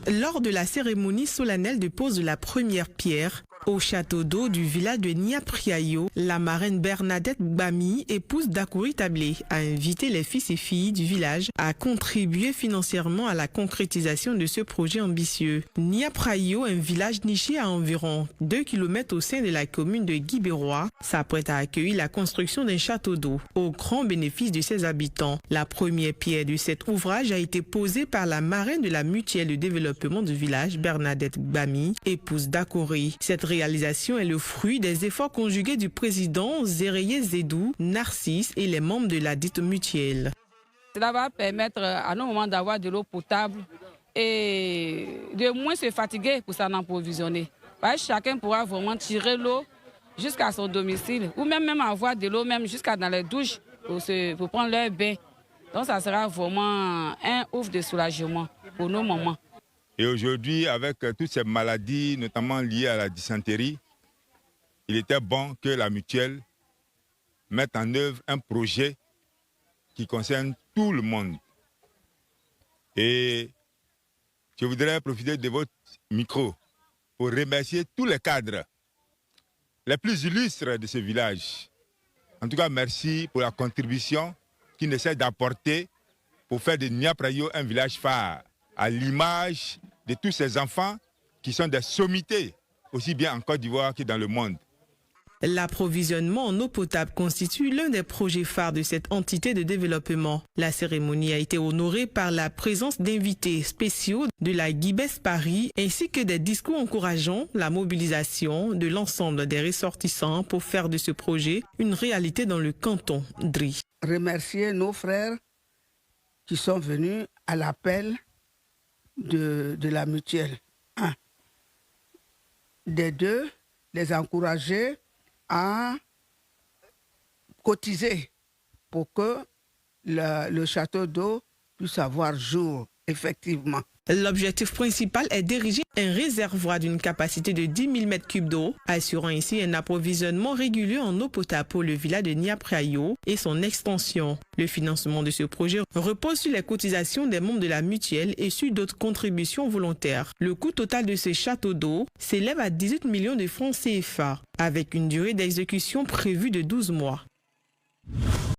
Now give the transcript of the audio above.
Lors de la cérémonie solennelle de pose de la première pierre au château d'eau du village de Niapriayo, la marraine Bernadette Bami, épouse d'Akouri Tablé, a invité les fils et filles du village à contribuer financièrement à la concrétisation de ce projet ambitieux. Niapriayo, un village niché à environ 2 km au sein de la commune de Guibérois, s'apprête à accueillir la construction d'un château d'eau au grand bénéfice de ses habitants. La première pierre de cet ouvrage a été posée par la marraine de la mutuelle de développement du village, Bernadette Bami, épouse d'Akouri. Cette réalisation est le fruit des efforts conjugués du président Zéreye Zedou, Narcisse et les membres de la dite mutuelle. Cela va permettre à nos moments d'avoir de l'eau potable et de moins se fatiguer pour s'en approvisionner. Chacun pourra vraiment tirer l'eau jusqu'à son domicile ou même avoir de l'eau même jusqu'à dans les douches pour prendre leur bain. Donc ça sera vraiment un ouf de soulagement pour nos mamans. Et aujourd'hui, avec toutes ces maladies, notamment liées à la dysenterie, il était bon que la mutuelle mette en œuvre un projet qui concerne tout le monde. Et je voudrais profiter de votre micro pour remercier tous les cadres les plus illustres de ce village. En tout cas, merci pour la contribution qu'ils essaient d'apporter pour faire de Niapriayo un village phare, à l'image de tous ces enfants qui sont des sommités, aussi bien en Côte d'Ivoire que dans le monde. L'approvisionnement en eau potable constitue l'un des projets phares de cette entité de développement. La cérémonie a été honorée par la présence d'invités spéciaux de la Guibès Paris ainsi que des discours encourageant la mobilisation de l'ensemble des ressortissants pour faire de ce projet une réalité dans le canton d'Ri. Remercier nos frères qui sont venus à l'appel de la mutuelle. Des deux, les encourager à cotiser pour que le château d'eau puisse avoir jour, effectivement. L'objectif principal est d'ériger un réservoir d'une capacité de 10 000 m3 d'eau, assurant ainsi un approvisionnement régulier en eau potable pour le village de Niapriayo et son extension. Le financement de ce projet repose sur les cotisations des membres de la mutuelle et sur d'autres contributions volontaires. Le coût total de ce château d'eau s'élève à 18 millions de francs CFA, avec une durée d'exécution prévue de 12 mois.